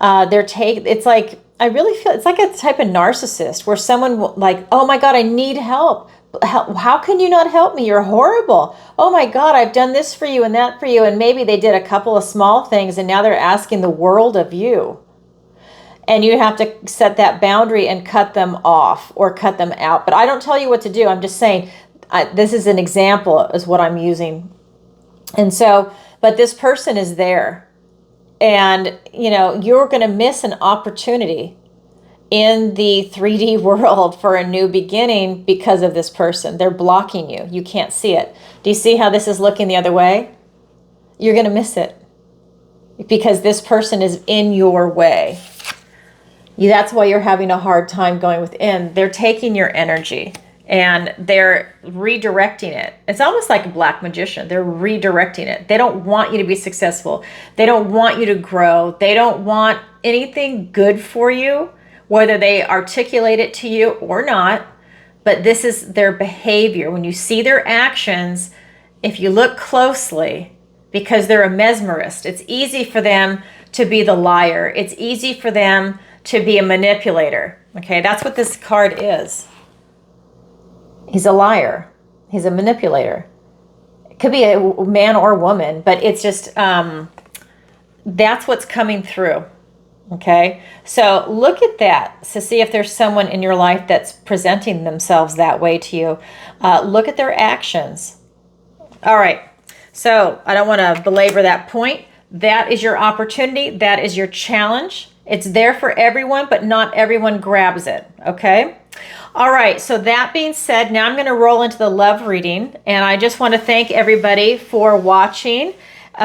It's like, I really feel it's like a type of narcissist where someone like, oh my God, I need help. How can you not help me? You're horrible. Oh my God, I've done this for you and that for you. And maybe they did a couple of small things and now they're asking the world of you. And you have to set that boundary and cut them off or cut them out. But I don't tell you what to do. I'm just saying, this is an example is what I'm using. And so, but this person is there. And, you know, you're going to miss an opportunity in the 3D world for a new beginning because of this person. They're blocking you. You can't see it. Do you see how this is looking the other way? You're going to miss it because this person is in your way. That's why you're having a hard time going within. They're taking your energy and they're redirecting it. It's almost like a black magician. They're redirecting it. They don't want you to be successful. They don't want you to grow. They don't want anything good for you, whether they articulate it to you or not. But this is their behavior. When you see their actions, if you look closely, because they're a mesmerist, it's easy for them to be the liar. It's easy for them to be a manipulator. Okay, that's what this card is. He's a liar. He's a manipulator. It could be a man or woman, but it's just, that's what's coming through. Okay, so look at that to see if there's someone in your life that's presenting themselves that way to you. Look at their actions. All right, so I don't want to belabor that point. That is your opportunity. That is your challenge. It's there for everyone, but not everyone grabs it. Okay. All right. So that being said, now I'm going to roll into the love reading. And I just want to thank everybody for watching.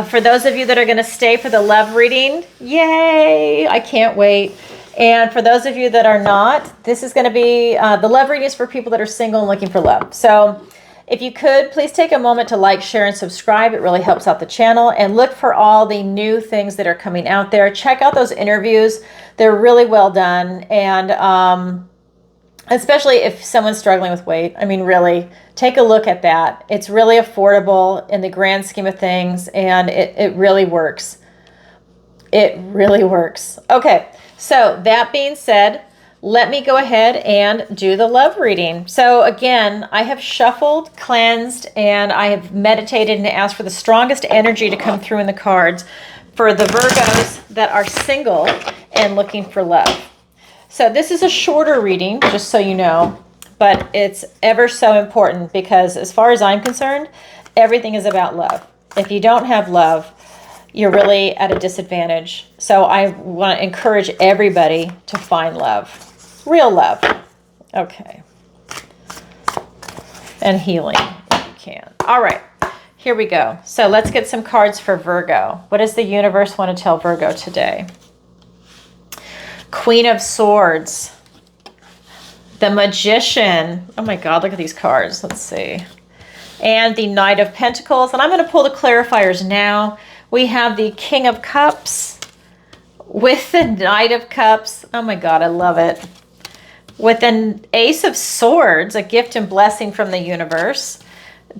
For those of you that are going to stay for the love reading, yay! I can't wait. And for those of you that are not, this is going to be the love reading is for people that are single and looking for love. So if you could, please take a moment to like, share, and subscribe. It really helps out the channel. And look for all the new things that are coming out there. Check out those interviews. They're really well done. And especially if someone's struggling with weight. I mean, really, take a look at that. It's really affordable in the grand scheme of things, and it really works. It really works. Okay, so that being said, let me go ahead and do the love reading. So again, I have shuffled, cleansed, and I have meditated and asked for the strongest energy to come through in the cards for the Virgos that are single and looking for love. So this is a shorter reading, just so you know, but it's ever so important because as far as I'm concerned, everything is about love. If you don't have love, you're really at a disadvantage. So I want to encourage everybody to find love, real love. Okay. And healing if you can. All right, here we go. So let's get some cards for Virgo. What does the universe want to tell Virgo today? Queen of Swords, the Magician. Oh my God, look at these cards. Let's see. And the Knight of Pentacles. And I'm going to pull the clarifiers now. We have the King of Cups with the Knight of Cups. Oh my God, I love it. With an Ace of Swords, a gift and blessing from the universe.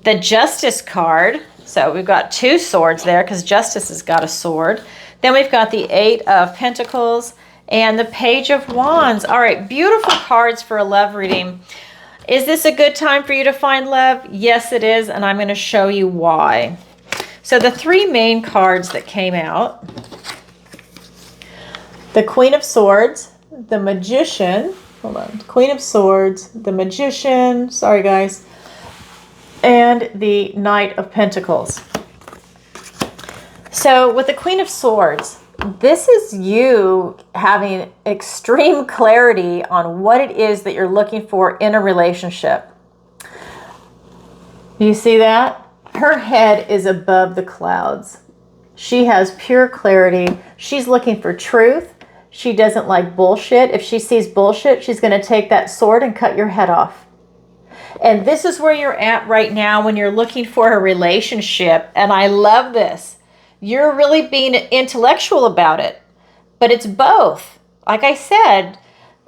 The Justice card. So we've got two swords there because Justice has got a sword. Then we've got the Eight of Pentacles and the Page of Wands. All right, beautiful cards for a love reading. Is this a good time for you to find love? Yes, it is, and I'm going to show you why. So the three main cards that came out, the Queen of Swords, the Magician, hold on, Queen of Swords, the Magician, sorry guys, and the Knight of Pentacles. So with the Queen of Swords, this is you having extreme clarity on what it is that you're looking for in a relationship. You see that? Her head is above the clouds. She has pure clarity. She's looking for truth. She doesn't like bullshit. If she sees bullshit, she's going to take that sword and cut your head off. And this is where you're at right now when you're looking for a relationship. And I love this. You're really being intellectual about it, but it's both. Like I said,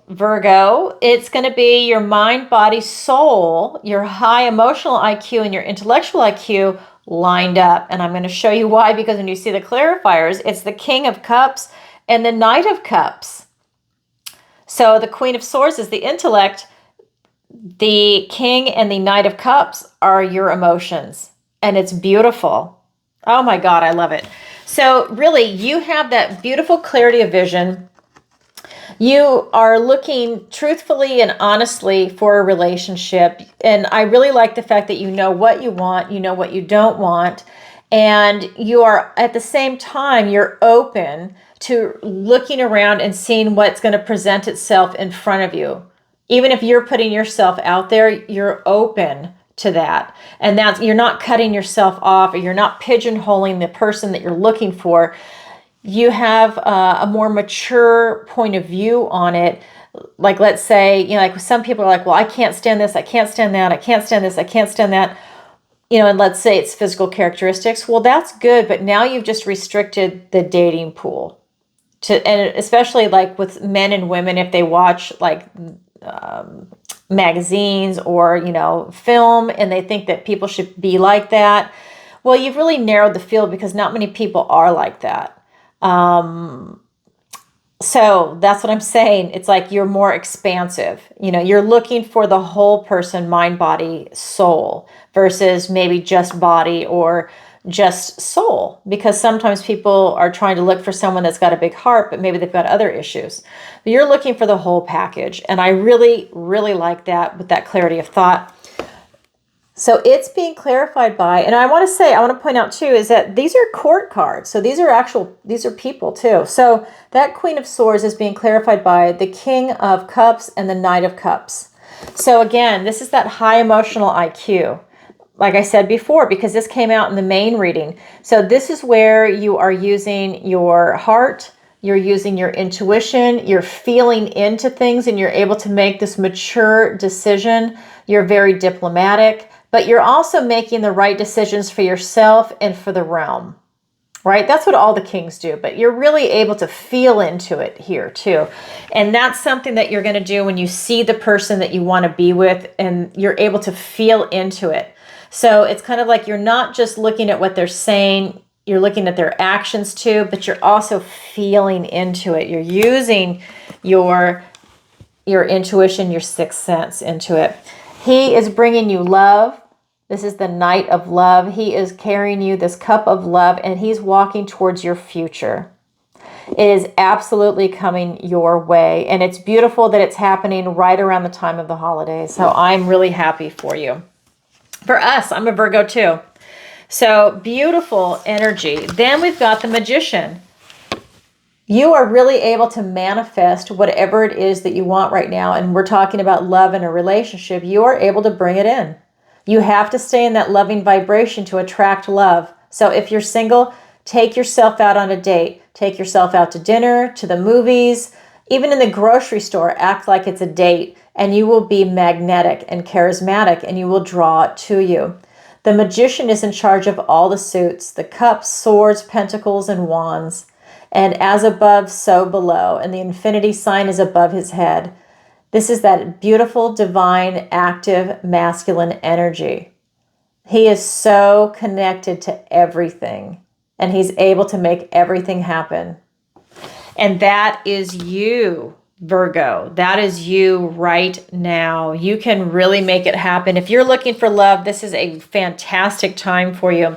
Virgo, it's going to be your mind, body, soul, your high emotional IQ and your intellectual IQ lined up. And I'm going to show you why, because when you see the clarifiers, it's the King of Cups and the Knight of Cups. So the Queen of Swords is the intellect. The King and the Knight of Cups are your emotions. And it's beautiful. Oh my God, I love it. So really, you have that beautiful clarity of vision. You are looking truthfully and honestly for a relationship. And I really like the fact that you know what you want, you know what you don't want. And you are, at the same time, you're open to looking around and seeing what's going to present itself in front of you. Even if you're putting yourself out there, you're open to that. And that's, you're not cutting yourself off, or you're not pigeonholing the person that you're looking for. You have a more mature point of view on it. Like, let's say, you know, like some people are like, well, I can't stand this, I can't stand that, I can't stand this, I can't stand that. You know, and let's say it's physical characteristics. Well, that's good, but now you've just restricted the dating pool to, and especially like with men and women, if they watch like magazines or, you know, film, and they think that people should be like that. Well, you've really narrowed the field because not many people are like that. So that's what I'm saying. It's like you're more expansive. You know, you're looking for the whole person, mind, body, soul, versus maybe just body or just soul, because sometimes people are trying to look for someone that's got a big heart, but maybe they've got other issues. But you're looking for the whole package. And I really, really like that with that clarity of thought. So it's being clarified by, and I want to point out too, is that these are court cards. So these are people too. So that Queen of Swords is being clarified by the King of Cups and the Knight of Cups. So again, this is that high emotional IQ. Like I said before, because this came out in the main reading. So this is where you are using your heart, you're using your intuition, you're feeling into things, and you're able to make this mature decision. You're very diplomatic, but you're also making the right decisions for yourself and for the realm, right? That's what all the kings do, but you're really able to feel into it here too. And that's something that you're going to do when you see the person that you want to be with, and you're able to feel into it. So it's kind of like you're not just looking at what they're saying, you're looking at their actions too, but you're also feeling into it. You're using your intuition, your sixth sense into it. He is bringing you love. This is the Knight of Love. He is carrying you this cup of love, and he's walking towards your future. It is absolutely coming your way, and it's beautiful that it's happening right around the time of the holidays. So I'm really happy for you. For us, I'm a Virgo too. So beautiful energy. Then we've got the Magician. You are really able to manifest whatever it is that you want right now. And we're talking about love in a relationship. You are able to bring it in. You have to stay in that loving vibration to attract love. So if you're single, take yourself out on a date. Take yourself out to dinner, to the movies, even in the grocery store, act like it's a date. And you will be magnetic and charismatic, and you will draw it to you. The Magician is in charge of all the suits, the cups, swords, pentacles, and wands. And as above, so below. And the infinity sign is above his head. This is that beautiful, divine, active, masculine energy. He is so connected to everything, and he's able to make everything happen. And that is you, Virgo. That is you right now. You can really make it happen. If you're looking for love, this is a fantastic time for you.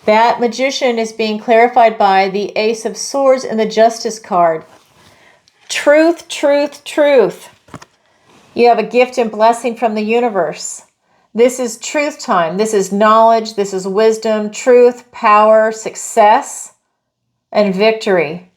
That Magician is being clarified by the Ace of Swords and the Justice card. Truth, truth, truth. You have a gift and blessing from the universe. This is truth time. This is knowledge. This is wisdom, truth, power, success, and victory.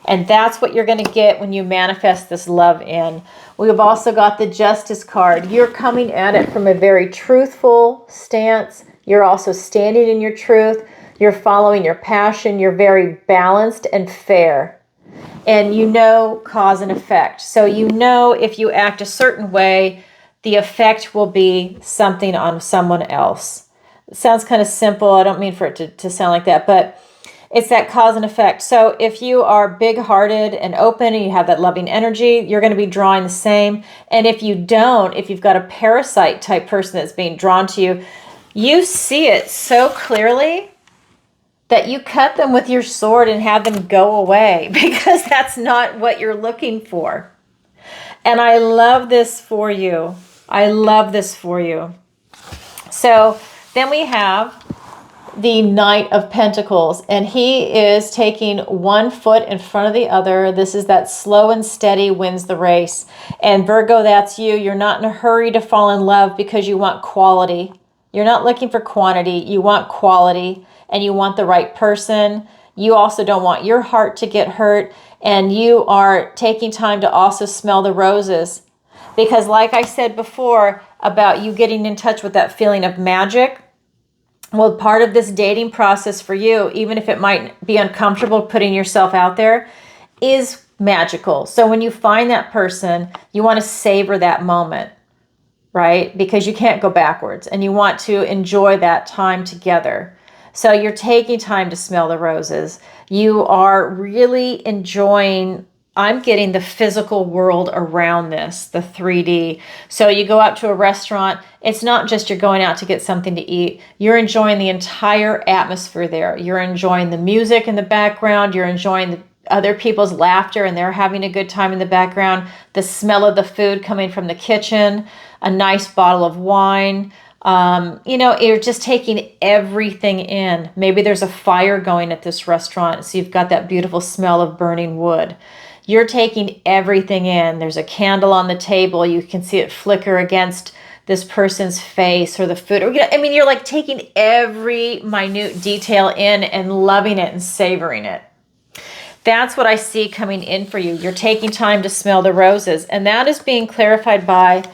And that's what you're going to get when you manifest this love in. We've also got the Justice card. You're coming at it from a very truthful stance. You're also standing in your truth. You're following your passion. You're very balanced and fair. And you know cause and effect. So you know if you act a certain way, the effect will be something on someone else. It sounds kind of simple. I don't mean for it to sound like that, but it's that cause and effect. So if you are big-hearted and open and you have that loving energy, you're going to be drawing the same. And if you don't, if you've got a parasite type person that's being drawn to you, you see it so clearly that you cut them with your sword and have them go away, because that's not what you're looking for. And I love this for you. I love this for you. So then we have the Knight of Pentacles, and he is taking one foot in front of the other. This is that slow and steady wins the race. And Virgo, that's you. You're not in a hurry to fall in love because you want quality. You're not looking for quantity. You want quality, and you want the right person. You also don't want your heart to get hurt, and you are taking time to also smell the roses. Because like I said before about you getting in touch with that feeling of magic, well, part of this dating process for you, even if it might be uncomfortable putting yourself out there, is magical. So when you find that person, you want to savor that moment, right? Because you can't go backwards, and you want to enjoy that time together. So you're taking time to smell the roses. You are really enjoying, I'm getting the physical world around this, the 3D. So you go out to a restaurant, it's not just you're going out to get something to eat. You're enjoying the entire atmosphere there. You're enjoying the music in the background. You're enjoying the other people's laughter, and they're having a good time in the background. The smell of the food coming from the kitchen, a nice bottle of wine. You know, you're just taking everything in. Maybe there's a fire going at this restaurant, so you've got that beautiful smell of burning wood. You're taking everything in. There's a candle on the table. You can see it flicker against this person's face or the food. Or, you know, I mean, you're like taking every minute detail in and loving it and savoring it. That's what I see coming in for you. You're taking time to smell the roses. And that is being clarified by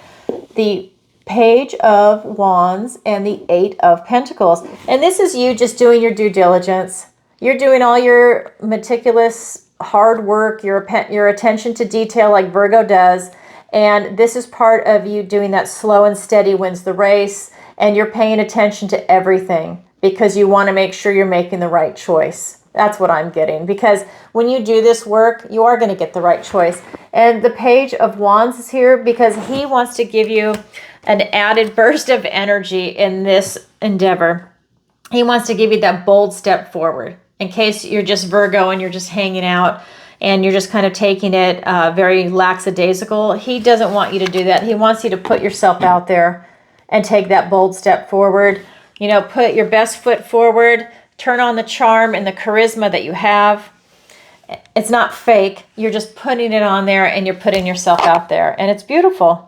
the Page of Wands and the Eight of Pentacles. And this is you just doing your due diligence. You're doing all your meticulous hard work, your attention to detail like Virgo does. And this is part of you doing that slow and steady wins the race. And you're paying attention to everything because you want to make sure you're making the right choice. That's what I'm getting. Because when you do this work, you are going to get the right choice. And the Page of Wands is here because he wants to give you an added burst of energy in this endeavor. He wants to give you that bold step forward. In case you're just Virgo and you're just hanging out and you're just kind of taking it very lackadaisical, he doesn't want you to do that. He wants you to put yourself out there and take that bold step forward. You know, put your best foot forward, turn on the charm and the charisma that you have. It's not fake. You're just putting it on there and you're putting yourself out there. And it's beautiful.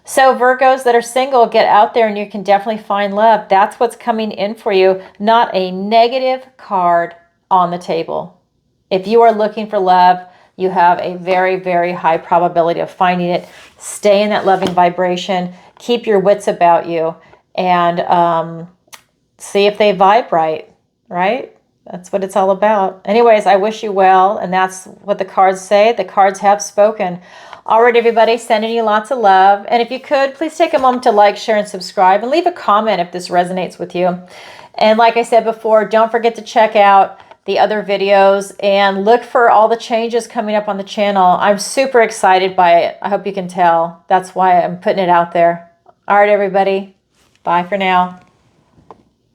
So Virgos that are single, get out there and you can definitely find love. That's what's coming in for you. Not a negative card on the table. If you are looking for love, you have a very, very high probability of finding it. Stay in that loving vibration. Keep your wits about you and see if they vibe right? That's what it's all about. Anyways, I wish you well. And that's what the cards say. The cards have spoken. All right, everybody, sending you lots of love. And if you could, please take a moment to like, share, and subscribe. And leave a comment if this resonates with you. And like I said before, don't forget to check out the other videos and look for all the changes coming up on the channel. I'm super excited by it. I hope you can tell. That's why I'm putting it out there. All right, everybody. Bye for now.